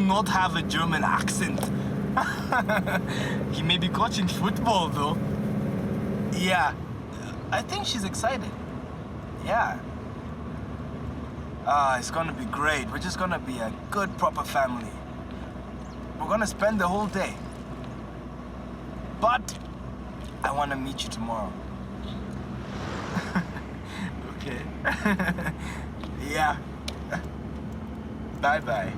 not have a German accent. He may be coaching football, though. Yeah, I think she's excited. Yeah. It's gonna be great. We're just gonna be a good, proper family. We're gonna spend the whole day. But I wanna meet you tomorrow. Okay. Yeah. Bye-bye.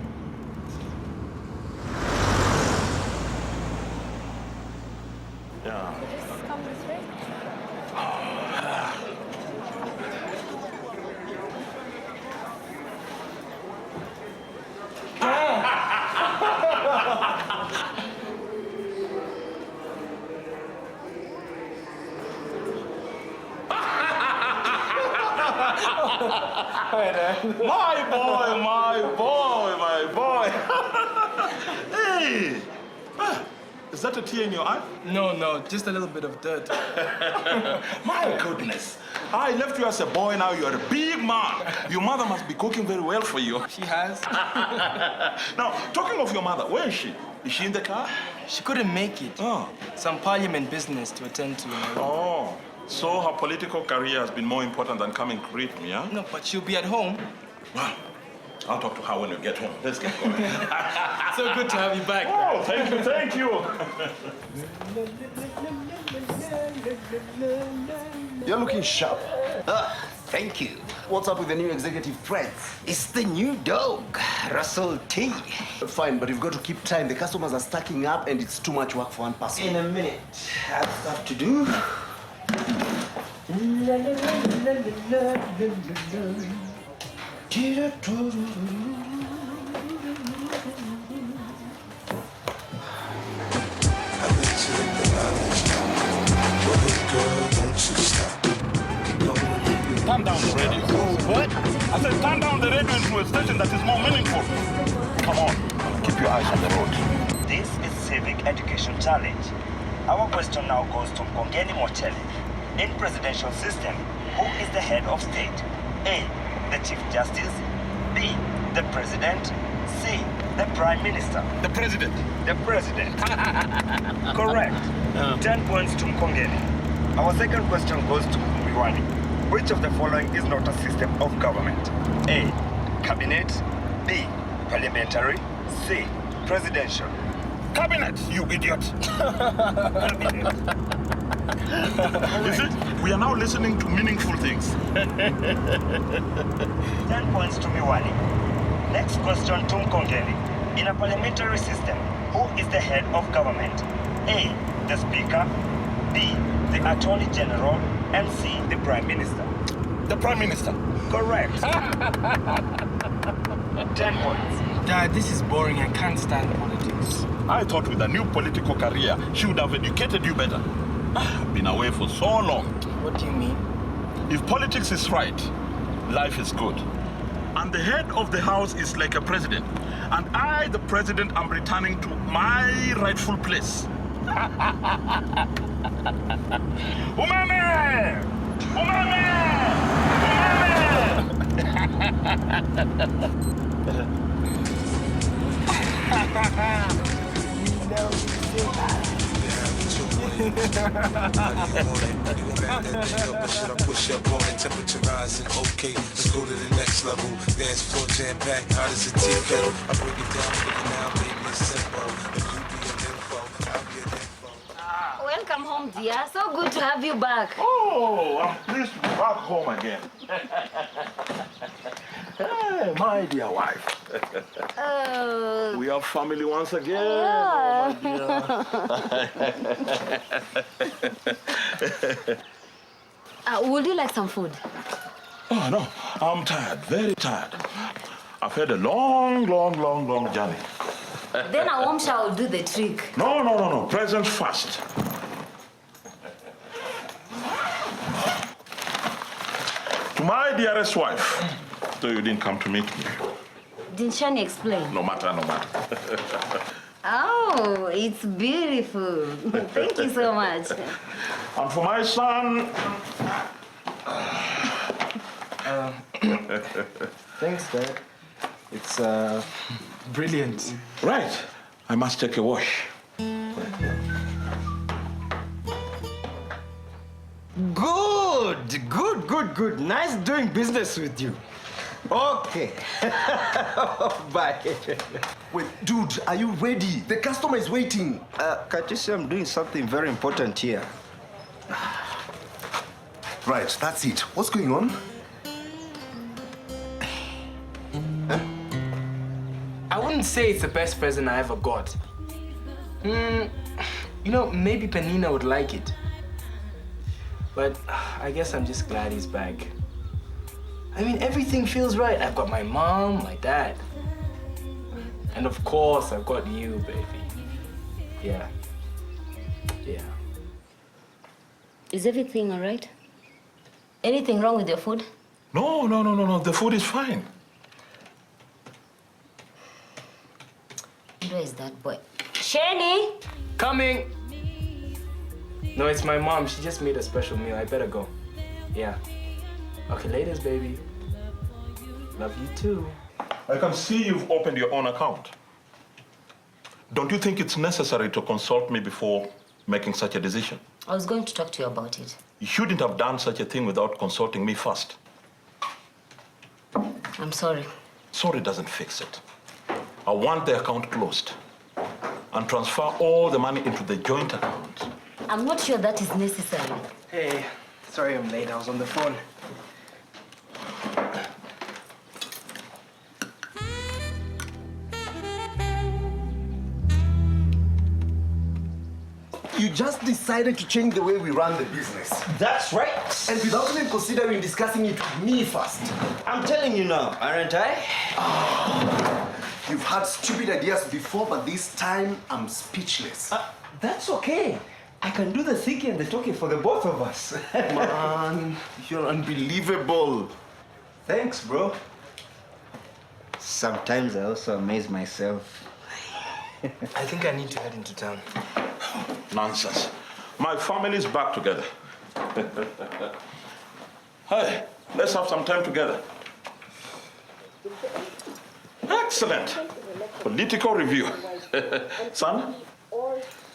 Yeah. Just come this way. My boy, my boy, my boy. Hey! Is that a tear in your eye? No, just a little bit of dirt. My goodness. I left you as a boy, now you're a big man. Your mother must be cooking very well for you. She has. Now, talking of your mother, where is she? Is she in the car? She couldn't make it. Oh. Some parliament business to attend to. Oh. So her political career has been more important than coming to greet me, huh? No, but she'll be at home. Well, I'll talk to her when you get home. Let's get going. So good to have you back. Oh, thank you, thank you. You're looking sharp. Thank you. What's up with the new executive friends? It's the new dog, Russell T. Fine, but you've got to keep time. The customers are stacking up and it's too much work for one person. In a minute, I have stuff to do. Turn down the radio. What? I said turn down the radio into a station that is more meaningful. Come on, keep your eyes on the road. This is Civic Education Challenge. Our question now goes to Mkongeni Mochele. In presidential system, who is the head of state? A, the Chief Justice. B, the President. C, the Prime Minister. The president. The President. Correct. 10 points to Mkongeni. Our second question goes to Mwiwani. Which of the following is not a system of government? A, cabinet. B, parliamentary. C, presidential. Cabinet, you idiot. Cabinet. You see, we are now listening to meaningful things. 10 points to Miwani. Next question to Mkongeni. In a parliamentary system, who is the head of government? A, the Speaker. B, the Attorney General. And C, the Prime Minister. The Prime Minister. Correct. 10 points. Dad, this is boring. I can't stand politics. I thought with a new political career, she would have educated you better. I've been away for so long. What do you mean? If politics is right, life is good. And the head of the house is like a president. And I, the president, am returning to my rightful place. Umame! Umame! Should I push up on it? Temperature rising, okay. Let's go to the next level. Dance floor jam packed, hot as a tea kettle. I break it down, baby, it's simple. If you be an info, I'll get info. Welcome home, dear. So good to have you back. Oh, I'm pleased to be back home again. Hey, my dear wife. We are family once again. Yeah. Oh, my dear. Would you like some food? Oh, no. I'm tired, very tired. I've had a long journey. Then a warm shower will do the trick. No. Present first. To my dearest wife, though you didn't come to meet me. Didn't Shani explain? No matter. Oh, it's beautiful. Thank you so much. And for my son... Thanks, Dad. It's brilliant. Right. I must take a wash. Good. Nice doing business with you. Okay. Bye. Wait, dude, are you ready? The customer is waiting. Can't you see I'm doing something very important here? Right, that's it. What's going on? I wouldn't say it's the best present I ever got. You know, maybe Penina would like it. But I guess I'm just glad he's back. I mean, everything feels right. I've got my mom, my dad. And of course, I've got you, baby. Yeah. Is everything all right? Anything wrong with your food? No. The food is fine. Where is that boy? Shani! Coming! No, it's my mom. She just made a special meal. I better go. Yeah. Okay, laters, baby. Love you too. I can see you've opened your own account. Don't you think it's necessary to consult me before making such a decision? I was going to talk to you about it. You shouldn't have done such a thing without consulting me first. I'm sorry. Sorry doesn't fix it. I want the account closed and transfer all the money into the joint account. I'm not sure that is necessary. Hey, sorry I'm late. I was on the phone. You just decided to change the way we run the business. That's right. And without even considering discussing it with me first. I'm telling you now, aren't I? You've had stupid ideas before, but this time I'm speechless. That's okay. I can do the thinking and the talking for the both of us. Man, you're unbelievable. Thanks, bro. Sometimes I also amaze myself. I think I need to head into town. Nonsense. My family's back together. Hey, let's have some time together. Excellent. Political review. Son,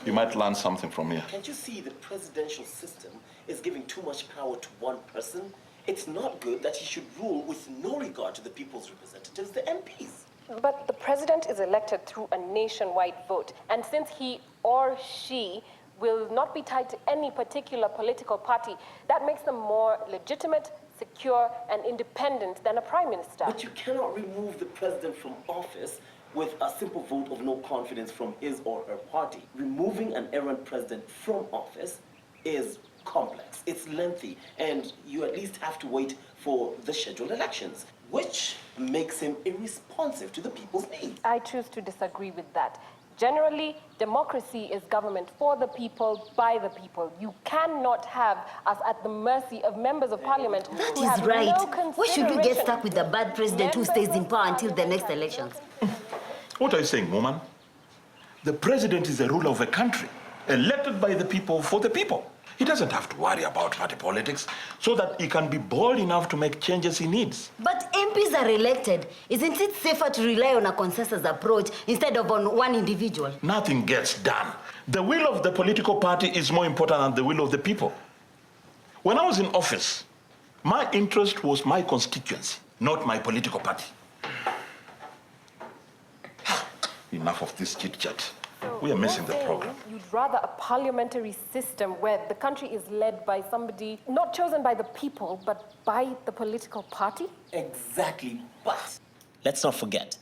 you might learn something from here. Can't you see the presidential system is giving too much power to one person? It's not good that he should rule with no regard to the people's representatives, the MPs. But the president is elected through a nationwide vote. And since he or she will not be tied to any particular political party, that makes them more legitimate, secure, and independent than a prime minister. But you cannot remove the president from office with a simple vote of no confidence from his or her party. Removing an errant president from office is complex, it's lengthy, and you at least have to wait for the scheduled elections, which makes him irresponsive to the people's needs. I choose to disagree with that. Generally, democracy is government for the people, by the people. You cannot have us at the mercy of members of parliament who have That is right. no Why should we get consideration. stuck with a bad president who stays in power until the next elections? What are you saying, woman? The president is the ruler of a country, elected by the people for the people. He doesn't have to worry about party politics so that he can be bold enough to make changes he needs. But MPs are elected. Isn't it safer to rely on a consensus approach instead of on one individual? Nothing gets done. The will of the political party is more important than the will of the people. When I was in office, my interest was my constituency, not my political party. Enough of this chit-chat. We are missing the program. You'd rather a parliamentary system where the country is led by somebody not chosen by the people, but by the political party? Exactly, but Let's not forget,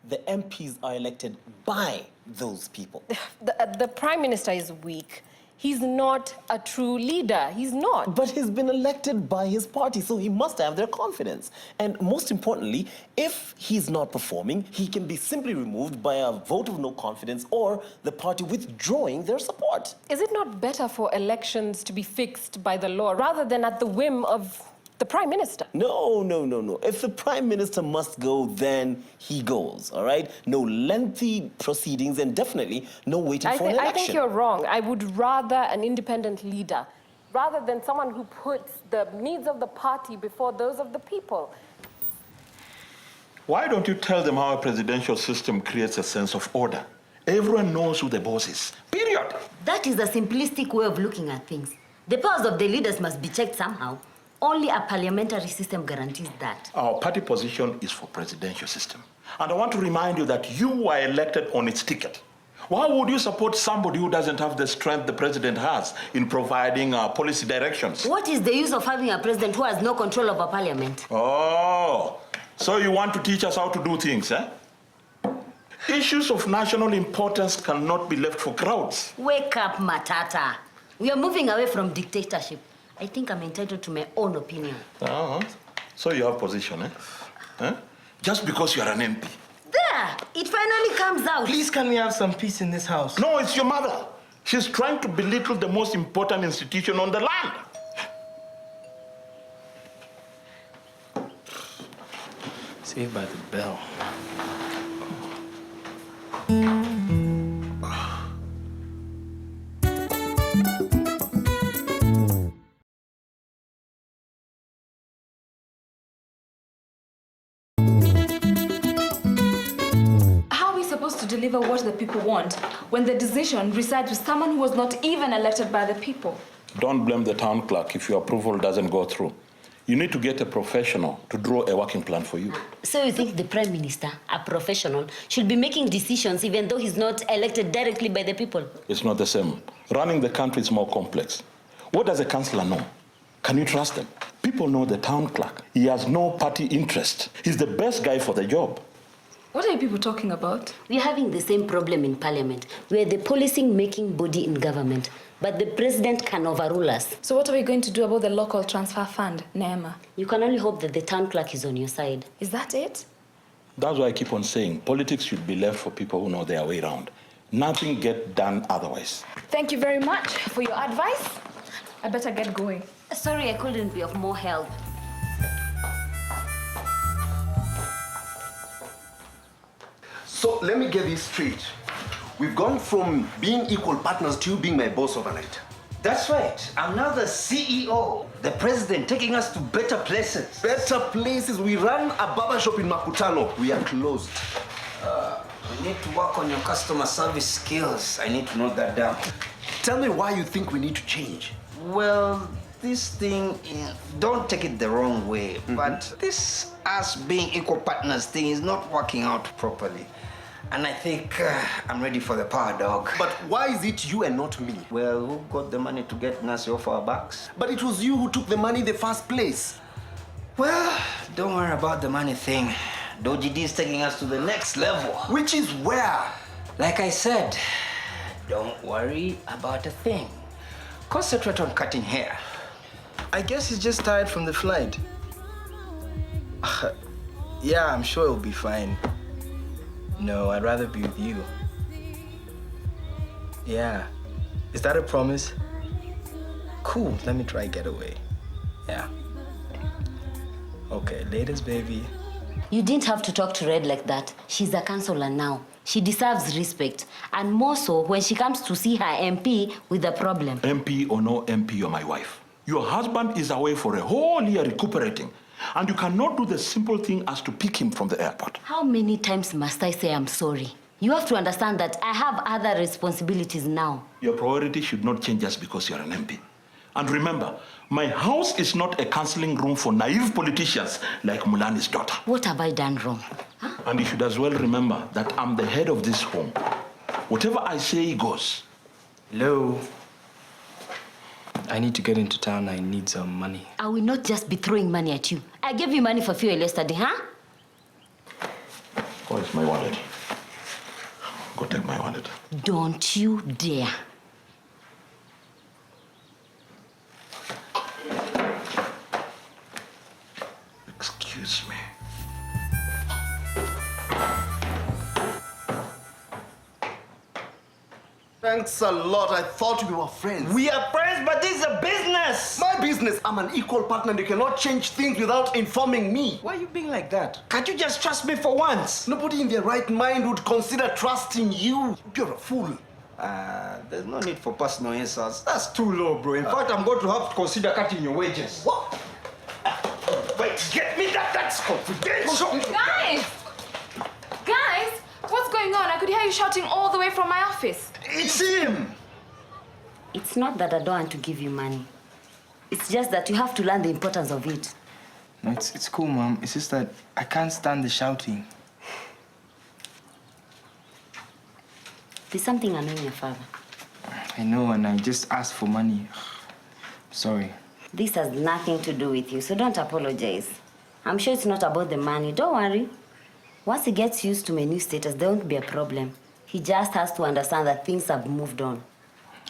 the MPs are elected by those people. The prime minister is weak. He's not a true leader. He's not. But he's been elected by his party, so he must have their confidence. And most importantly, if he's not performing, he can be simply removed by a vote of no confidence or the party withdrawing their support. Is it not better for elections to be fixed by the law rather than at the whim of the prime minister? No. If the prime minister must go, then he goes, all right? No lengthy proceedings and definitely no waiting for an election. I think you're wrong. I would rather an independent leader rather than someone who puts the needs of the party before those of the people. Why don't you tell them how a presidential system creates a sense of order? Everyone knows who the boss is. Period. That is a simplistic way of looking at things. The powers of the leaders must be checked somehow. Only a parliamentary system guarantees that. Our party position is for presidential system. And I want to remind you that you were elected on its ticket. Why would you support somebody who doesn't have the strength the president has in providing policy directions? What is the use of having a president who has no control over parliament? Oh, so you want to teach us how to do things, eh? Issues of national importance cannot be left for crowds. Wake up, Matata. We are moving away from dictatorship. I think I'm entitled to my own opinion. So you have position, eh? Just because you are an MP. There! It finally comes out. Please, can we have some peace in this house? No, it's your mother. She's trying to belittle the most important institution on the land. Saved by the bell. Deliver what the people want when the decision resides with someone who was not even elected by the people. Don't blame the town clerk if your approval doesn't go through. You need to get a professional to draw a working plan for you. So you think the Prime Minister, a professional, should be making decisions even though he's not elected directly by the people? It's not the same. Running the country is more complex. What does a councillor know? Can you trust them? People know the town clerk. He has no party interest. He's the best guy for the job. What are you people talking about? We're having the same problem in Parliament. We're the policing-making body in government, but the president can overrule us. So what are we going to do about the local transfer fund, Neema? You can only hope that the town clerk is on your side. Is that it? That's why I keep on saying politics should be left for people who know their way around. Nothing gets done otherwise. Thank you very much for your advice. I better get going. Sorry, I couldn't be of more help. So let me get this straight. We've gone from being equal partners to you being my boss overnight. That's right. I'm now the CEO, the president, taking us to better places. Better places? We run a barber shop in Makutano. We are closed. We need to work on your customer service skills. I need to note that down. Tell me why you think we need to change. Well, this thing, don't take it the wrong way, but this us being equal partners thing is not working out properly. And I think I'm ready for the power dog. But why is it you and not me? Well, who got the money to get Nancy off our backs? But it was you who took the money in the first place. Well, don't worry about the money thing. Dodgy D is taking us to the next level. Which is where? Like I said, don't worry about a thing. Concentrate on cutting hair. I guess he's just tired from the flight. Yeah, I'm sure it'll be fine. No, I'd rather be with you. Yeah. Is that a promise? Cool, let me try getaway. Yeah. Okay, latest, baby. You didn't have to talk to Red like that. She's a councillor now. She deserves respect. And more so when she comes to see her MP with a problem. MP or no MP, you're my wife. Your husband is away for a whole year recuperating. And you cannot do the simple thing as to pick him from the airport. How many times must I say I'm sorry? You have to understand that I have other responsibilities now. Your priority should not change just because you're an MP. And remember, my house is not a counseling room for naive politicians like Mulani's daughter. What have I done wrong? Huh? And you should as well remember that I'm the head of this home. Whatever I say goes. Hello? I need to get into town. I need some money. I will not just be throwing money at you. I gave you money for fuel yesterday, huh? Where's my wallet? Go take my wallet. Don't you dare. Excuse me. Thanks a lot. I thought we were friends. We are friends, but this is a business. My business. I'm an equal partner and you cannot change things without informing me. Why are you being like that? Can't you just trust me for once? Nobody in their right mind would consider trusting you. You're a fool. There's no need for personal insults. That's too low, bro. In fact, I'm going to have to consider cutting your wages. What? Wait, get me that That's confidential. Guys! Guys, what's going on? I could hear you shouting all the way from my office. It's him. It's not that I don't want to give you money. It's just that you have to learn the importance of it. No, it's cool, Mom. It's just that I can't stand the shouting. There's something annoying your father. I know, and I just asked for money. Sorry. This has nothing to do with you, so don't apologize. I'm sure it's not about the money. Don't worry. Once he gets used to my new status, there won't be a problem. He just has to understand that things have moved on.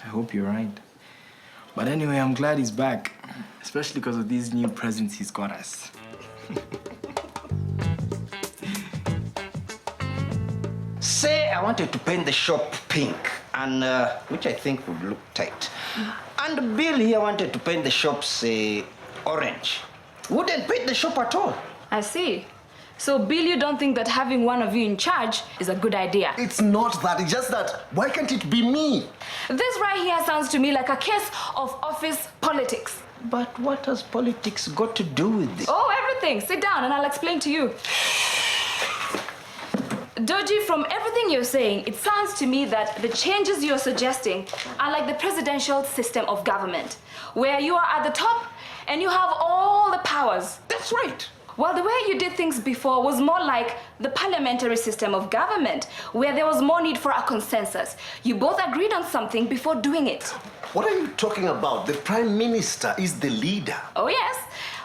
I hope you're right. But anyway, I'm glad he's back. Especially because of these new presents he's got us. Say I wanted to paint the shop pink, and which I think would look tight. And Bill here wanted to paint the shop, say, orange. Wouldn't paint the shop at all. I see. So, Bill, you don't think that having one of you in charge is a good idea? It's not that, it's just that, why can't it be me? This right here sounds to me like a case of office politics. But what has politics got to do with this? Oh, everything. Sit down and I'll explain to you. Dodgy, from everything you're saying, it sounds to me that the changes you're suggesting are like the presidential system of government, where you are at the top and you have all the powers. That's right. Well, the way you did things before was more like the parliamentary system of government, where there was more need for a consensus. You both agreed on something before doing it. What are you talking about? The Prime Minister is the leader. Oh, yes,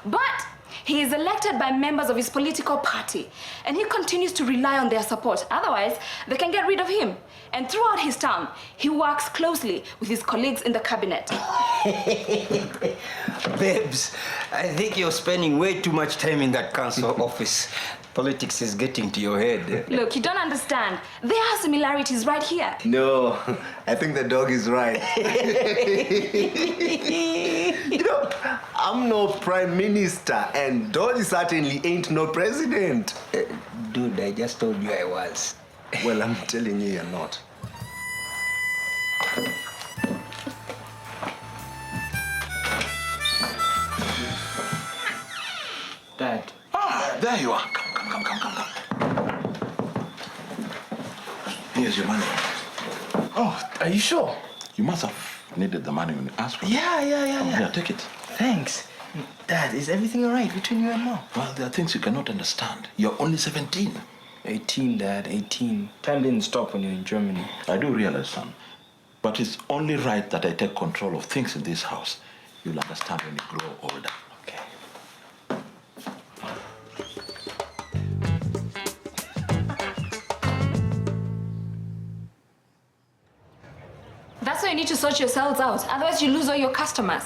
but he is elected by members of his political party, and he continues to rely on their support. Otherwise, they can get rid of him. And throughout his term, he works closely with his colleagues in the cabinet. Babes, I think you're spending way too much time in that council office. Politics is getting to your head. Look, you don't understand. There are similarities right here. No, I think the dog is right. You know, I'm no Prime Minister, and Dodgy certainly ain't no president. Dude, I just told you I was. Well, I'm telling you, you're not. Dad. Ah, there you are. Come. Here's your money. Oh, are you sure? You must have needed the money when you asked for it. Yeah. Here, take it. Thanks. Dad, is everything all right between you and Mom? Well, there are things you cannot understand. You're only 17. 18, Dad, 18. Time didn't stop when you're in Germany. I do realize, son. But it's only right that I take control of things in this house. You'll understand when you grow older. Okay. That's why you need to sort yourselves out. Otherwise, you lose all your customers.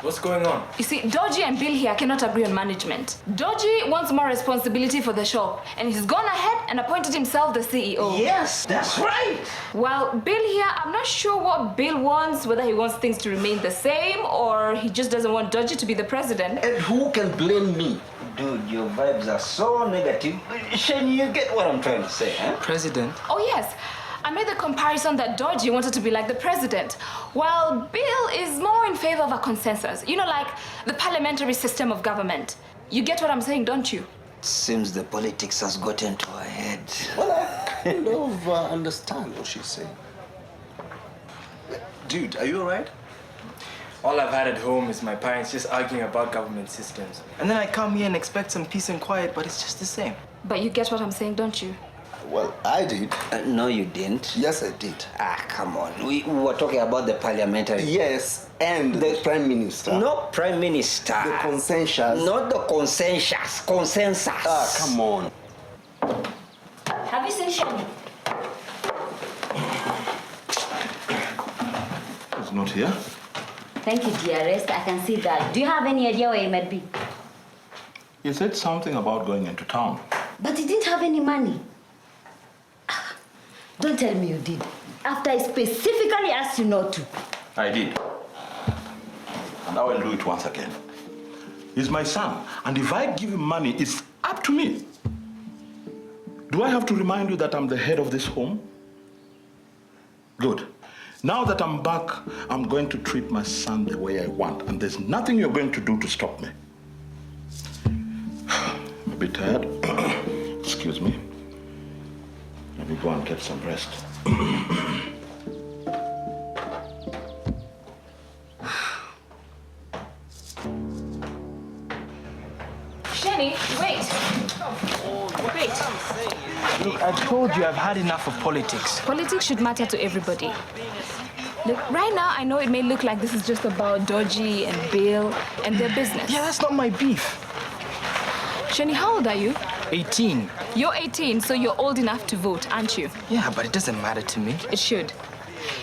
What's going on? You see, Dodgy and Bill here cannot agree on management. Dodgy wants more responsibility for the shop, and he's gone ahead and appointed himself the CEO. Yes, that's right. Well, Bill here, I'm not sure what Bill wants, whether he wants things to remain the same or he just doesn't want Dodgy to be the president. And who can blame me? Dude, your vibes are so negative. Shane, you get what I'm trying to say, huh? President? Oh, yes. I made the comparison that Dodgy wanted to be like the president, while Bill is more in favor of a consensus. You know, like the parliamentary system of government. You get what I'm saying, don't you? Seems the politics has gotten to her head. Well, I kind of understand what she's saying. Dude, are you all right? All I've had at home is my parents just arguing about government systems. And then I come here and expect some peace and quiet, but it's just the same. But you get what I'm saying, don't you? Well, I did. No, you didn't. Yes, I did. Ah, come on. We were talking about the parliamentary. Yes, and the Prime Minister. Not Prime Minister. The consensus. Not the consensus. Consensus. Ah, come on. Have you seen Shani? He's not here. Thank you, dearest. I can see that. Do you have any idea where he might be? He said something about going into town. But he didn't have any money. Don't tell me you did. After I specifically asked you not to. I did. And I will do it once again. He's my son, and if I give him money, it's up to me. Do I have to remind you that I'm the head of this home? Good. Now that I'm back, I'm going to treat my son the way I want, and there's nothing you're going to do to stop me. bit tired. Excuse me. Let me go and get some rest. Jenny, wait. Wait. Look, I told you I've had enough of politics. Politics should matter to everybody. Look, right now I know it may look like this is just about Dodgy and Bill and their business. Yeah, that's not my beef. Jenny, how old are you? 18. You're 18, so you're old enough to vote, aren't you? Yeah, but it doesn't matter to me. It should.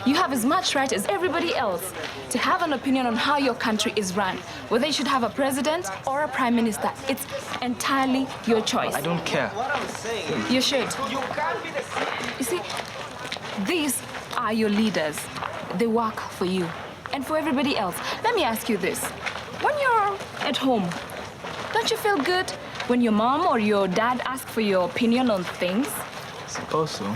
You have as much right as everybody else to have an opinion on how your country is run, whether you should have a president or a prime minister. It's entirely your choice. I don't care. You should. You see, these are your leaders. They work for you and for everybody else. Let me ask you this. When you're at home, don't you feel good when your mom or your dad ask for your opinion on things? I suppose so.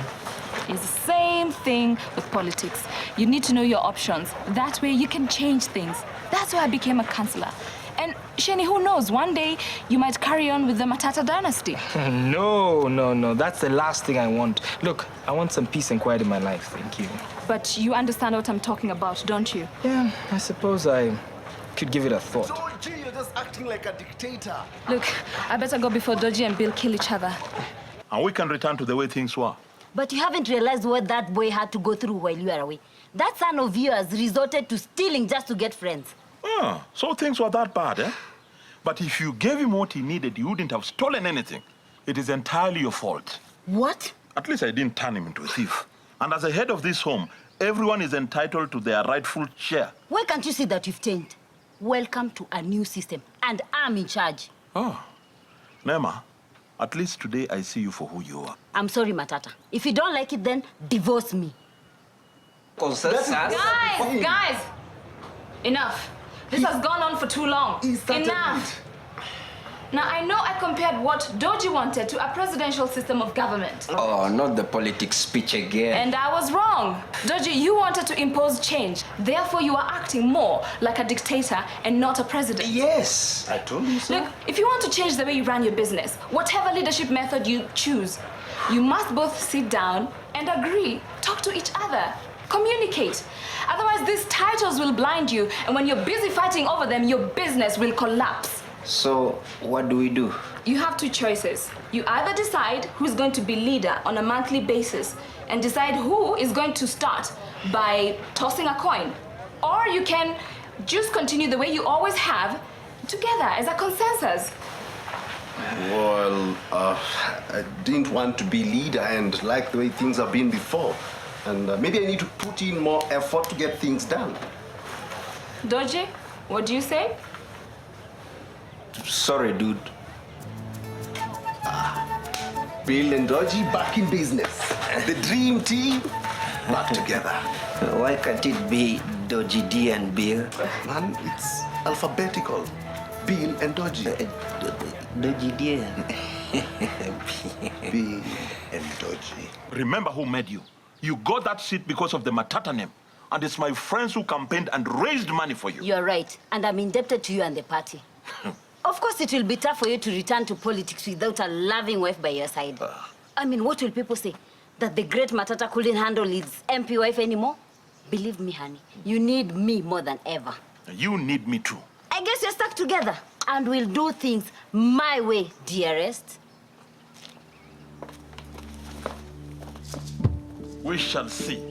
It's the same thing with politics. You need to know your options. That way you can change things. That's why I became a councillor. And Shani, who knows, one day you might carry on with the Matata dynasty. No. That's the last thing I want. Look, I want some peace and quiet in my life. Thank you. But you understand what I'm talking about, don't you? Yeah, I suppose I could give it a thought. Dodgy, you're just acting like a dictator. Look, I better go before Dodgy and Bill kill each other. And we can return to the way things were. But you haven't realized what that boy had to go through while you were away. That son of yours resorted to stealing just to get friends. Ah, so things were that bad, eh? But if you gave him what he needed, you wouldn't have stolen anything. It is entirely your fault. What? At least I didn't turn him into a thief. And as the head of this home, everyone is entitled to their rightful share. Why can't you see that you've changed? Welcome to a new system, and I'm in charge. Oh, Nema, at least today I see you for who you are. I'm sorry, Matata. If you don't like it, then divorce me. Guys! Enough. This has gone on for too long. Enough. Now, I know I compared what Dodgy wanted to a presidential system of government. Oh, not the politics speech again. And I was wrong. Dodgy, you wanted to impose change. Therefore, you are acting more like a dictator and not a president. Yes. I told you so. Look, if you want to change the way you run your business, whatever leadership method you choose, you must both sit down and agree, talk to each other, communicate. Otherwise, these titles will blind you, and when you're busy fighting over them, your business will collapse. So, what do we do? You have two choices. You either decide who's going to be leader on a monthly basis and decide who is going to start by tossing a coin. Or you can just continue the way you always have, together as a consensus. Well, I didn't want to be leader and like the way things have been before. And maybe I need to put in more effort to get things done. Dodgy, what do you say? Sorry, dude. Bill and Dodgy back in business. The dream team back together. Why can't it be Dodgy D and Bill? Man, it's alphabetical. Bill and Dodgy. Dodgy D. Bill and Dodgy. Remember who made you. You got that seat because of the Matata name. And it's my friends who campaigned and raised money for you. You're right, and I'm indebted to you and the party. Of course, it will be tough for you to return to politics without a loving wife by your side. I mean, what will people say? That the great Matata couldn't handle his MP wife anymore? Believe me, honey, you need me more than ever. You need me too. I guess you're stuck together, and we'll do things my way, dearest. We shall see.